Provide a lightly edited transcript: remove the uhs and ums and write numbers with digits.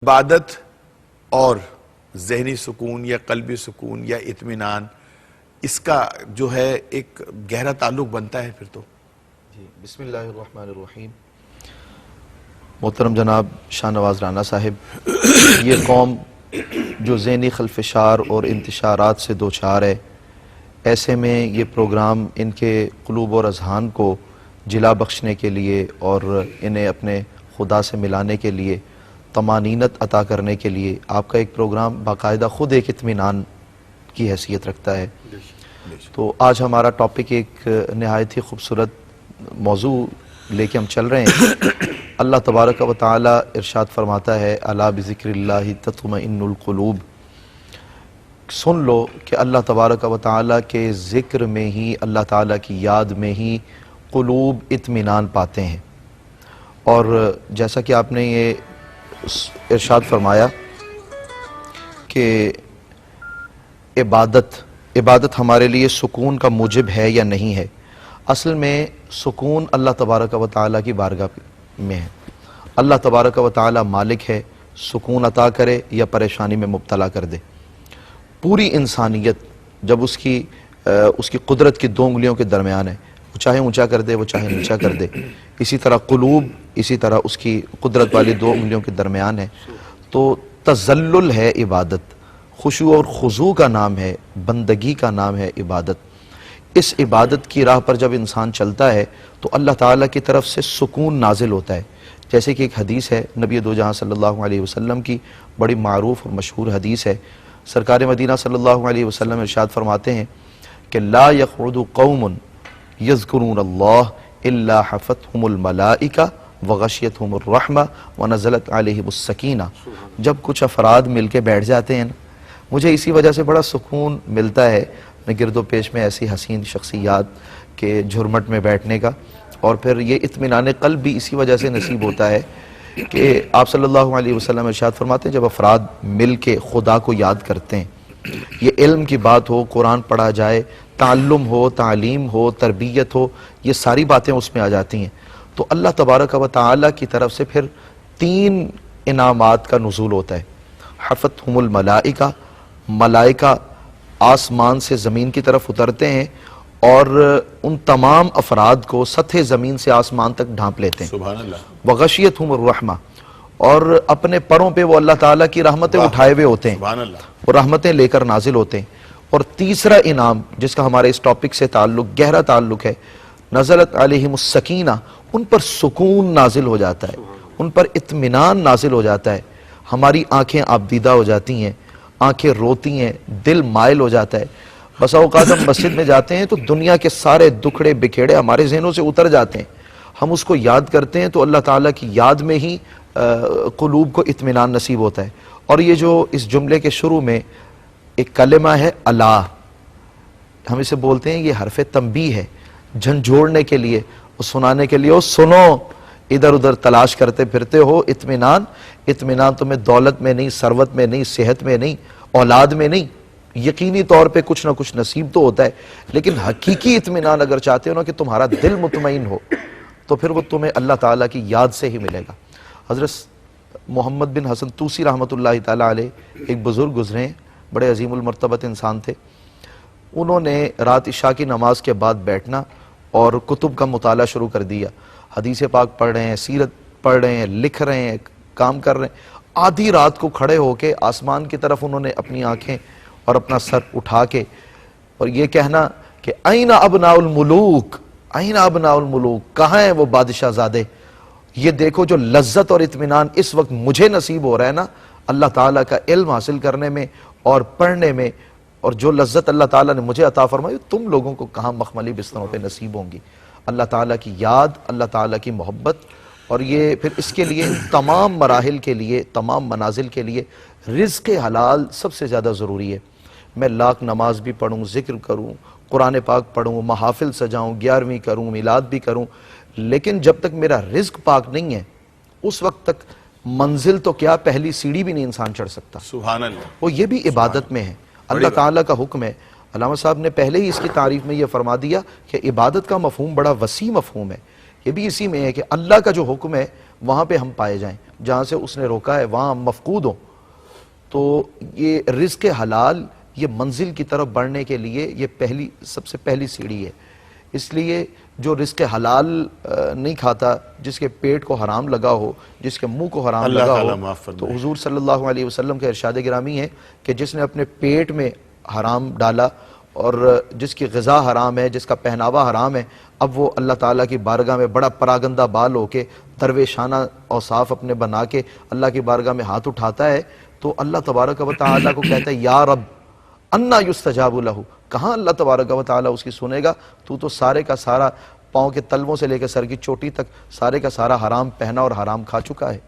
عبادت اور ذہنی سکون یا قلبی سکون یا اطمینان، اس کا جو ہے ایک گہرا تعلق بنتا ہے پھر تو۔ جی بسم اللہ الرحمن الرحیم۔ محترم جناب شاہ نواز رانا صاحب، یہ قوم جو ذہنی خلفشار اور انتشارات سے دوچار ہے، ایسے میں یہ پروگرام ان کے قلوب اور اذہان کو جلا بخشنے کے لیے اور انہیں اپنے خدا سے ملانے کے لیے، طمانینت عطا کرنے کے لیے آپ کا ایک پروگرام باقاعدہ خود ایک اطمینان کی حیثیت رکھتا ہے۔ تو آج ہمارا ٹاپک ایک نہایت ہی خوبصورت موضوع لے کے ہم چل رہے ہیں۔ اللہ تبارک و تعالی ارشاد فرماتا ہے، الا بذکر اللہ تطمئن القلوب۔ سن لو کہ اللہ تبارک و تعالی کے ذکر میں ہی، اللہ تعالی کی یاد میں ہی قلوب اطمینان پاتے ہیں۔ اور جیسا کہ آپ نے یہ ارشاد فرمایا کہ عبادت ہمارے لیے سکون کا موجب ہے یا نہیں ہے، اصل میں سکون اللہ تبارک و تعالیٰ کی بارگاہ میں ہے۔ اللہ تبارک و تعالیٰ مالک ہے، سکون عطا کرے یا پریشانی میں مبتلا کر دے۔ پوری انسانیت جب اس کی قدرت کی دو انگلیوں کے درمیان ہے، وہ چاہے اونچا کر دے، وہ چاہے نیچا کر دے، اسی طرح قلوب اسی طرح اس کی قدرت والی دو انگلیوں کے درمیان ہے۔ تو تذلل ہے عبادت، خشوع اور خضوع کا نام ہے، بندگی کا نام ہے عبادت۔ اس عبادت کی راہ پر جب انسان چلتا ہے تو اللہ تعالیٰ کی طرف سے سکون نازل ہوتا ہے۔ جیسے کہ ایک حدیث ہے نبی دو جہاں صلی اللہ علیہ وسلم کی، بڑی معروف اور مشہور حدیث ہے۔ سرکار مدینہ صلی اللہ علیہ وسلم ارشاد فرماتے ہیں کہ لا یقعد قوم یذکرون اللہ الا حفتہم الملائکہ وغشیتہم الرحمہ ونزلت علیہم السکینہ۔ جب کچھ افراد مل کے بیٹھ جاتے ہیں، مجھے اسی وجہ سے بڑا سکون ملتا ہے اپنے گرد و پیش میں ایسی حسین شخصیات کے جھرمٹ میں بیٹھنے کا، اور پھر یہ اطمینان قلب بھی اسی وجہ سے نصیب ہوتا ہے کہ آپ صلی اللہ علیہ وسلم ارشاد فرماتے ہیں جب افراد مل کے خدا کو یاد کرتے ہیں، یہ علم کی بات ہو، قرآن پڑھا جائے، تعلم ہو، تعلیم ہو، تربیت ہو، یہ ساری باتیں اس میں آ جاتی ہیں، تو اللہ تبارک و تعالیٰ کی طرف سے پھر 3 انعامات کا نزول ہوتا ہے۔ حفتہم الملائکہ، ملائکہ آسمان سے زمین کی طرف اترتے ہیں اور ان تمام افراد کو سطح زمین سے آسمان تک ڈھانپ لیتے ہیں۔ سبحان اللہ۔ وغشیتہم الرحمہ، اور اپنے پروں پہ وہ اللہ تعالیٰ کی رحمتیں اٹھائے ہوئے ہوتے ہیں، سبحان اللہ، وہ رحمتیں لے کر نازل ہوتے ہیں۔ اور تیسرا انعام جس کا ہمارے اس ٹاپک سے گہرا تعلق ہے، نزلت علیہم السکینہ، ان پر سکون نازل ہو جاتا ہے، ان پر اطمینان نازل ہو جاتا ہے۔ ہماری آنکھیں آبدیدہ ہو جاتی ہیں، آنکھیں روتی ہیں، دل مائل ہو جاتا ہے۔ بسا اوقات ہم مسجد میں جاتے ہیں تو دنیا کے سارے دکھڑے بکھیڑے ہمارے ذہنوں سے اتر جاتے ہیں، ہم اس کو یاد کرتے ہیں تو اللہ تعالیٰ کی یاد میں ہی قلوب کو اطمینان نصیب ہوتا ہے۔ اور یہ جو اس جملے کے شروع میں ایک کلمہ ہے الا، ہم اسے بولتے ہیں یہ حرف تنبیہ ہے، جھنجھوڑنے کے لیے، سنانے کے لیے، سنو، ادھر ادھر تلاش کرتے پھرتے ہو اطمینان تمہیں دولت میں نہیں، ثروت میں نہیں، صحت میں نہیں، اولاد میں نہیں، یقینی طور پہ کچھ نہ کچھ نصیب تو ہوتا ہے، لیکن حقیقی اطمینان اگر چاہتے ہو نا کہ تمہارا دل مطمئن ہو تو پھر وہ تمہیں اللہ تعالیٰ کی یاد سے ہی ملے گا۔ حضرت محمد بن حسن طوسی رحمۃ اللہ تعالیٰ علیہ ایک بزرگ گزرے ہیں، بڑے عظیم المرتبت انسان تھے۔ انہوں نے رات عشاء کی نماز کے بعد بیٹھنا اور کتب کا مطالعہ شروع کر دیا، حدیث پاک پڑھ رہے ہیں، سیرت پڑھ رہے ہیں، لکھ رہے ہیں، کام کر رہے ہیں۔ آدھی رات کو کھڑے ہو کے آسمان کی طرف انہوں نے اپنی آنکھیں اور اپنا سر اٹھا کے اور یہ کہنا کہ این ابناء الملوک، این ابناء الملوک، کہاں ہیں وہ بادشاہ زادے؟ یہ دیکھو جو لذت اور اطمینان اس وقت مجھے نصیب ہو رہا ہے نا اللہ تعالیٰ کا علم حاصل کرنے میں اور پڑھنے میں، اور جو لذت اللہ تعالیٰ نے مجھے عطا فرمائی تم لوگوں کو کہاں مخملی بستروں پہ نصیب ہوں گی۔ اللہ تعالیٰ کی یاد، اللہ تعالیٰ کی محبت، اور یہ پھر اس کے لیے تمام مراحل کے لیے، تمام منازل کے لیے رزق حلال سب سے زیادہ ضروری ہے۔ میں لاکھ نماز بھی پڑھوں، ذکر کروں، قرآن پاک پڑھوں، محافل سجاؤں، 11ویں کروں، میلاد بھی کروں، لیکن جب تک میرا رزق پاک نہیں ہے اس وقت تک منزل تو کیا پہلی سیڑھی بھی نہیں انسان چڑھ سکتا۔ سبحان اللہ۔ وہ یہ بھی عبادت میں ہے، اللہ تعالیٰ کا حکم ہے۔ علامہ صاحب نے پہلے ہی اس کی تعریف میں یہ فرما دیا کہ عبادت کا مفہوم بڑا وسیع مفہوم ہے، یہ بھی اسی میں ہے کہ اللہ کا جو حکم ہے وہاں پہ ہم پائے جائیں، جہاں سے اس نے روکا ہے وہاں ہم مفقود ہوں۔ تو یہ رزق حلال یہ منزل کی طرف بڑھنے کے لیے یہ سب سے پہلی سیڑھی ہے۔ اس لیے جو رزق حلال نہیں کھاتا، جس کے پیٹ کو حرام لگا ہو، جس کے منہ کو حرام اللہ لگا تعالیٰ ہو، معاف فرمائے۔ تو حضور صلی اللہ علیہ وسلم کے ارشاد گرامی ہے کہ جس نے اپنے پیٹ میں حرام ڈالا اور جس کی غذا حرام ہے، جس کا پہناوا حرام ہے، اب وہ اللہ تعالیٰ کی بارگاہ میں بڑا پراگندہ بال ہو کے درویشانہ اوصاف اپنے بنا کے اللہ کی بارگاہ میں ہاتھ اٹھاتا ہے تو اللہ تبارک و تعالیٰ کو کہتا ہے یا رب انا یستجاب لہ، کہاں اللہ تبارک و تعالیٰ اس کی سنے گا، تو سارے کا سارا پاؤں کے تلووں سے لے کے سر کی چوٹی تک سارے کا سارا حرام پہنا اور حرام کھا چکا ہے۔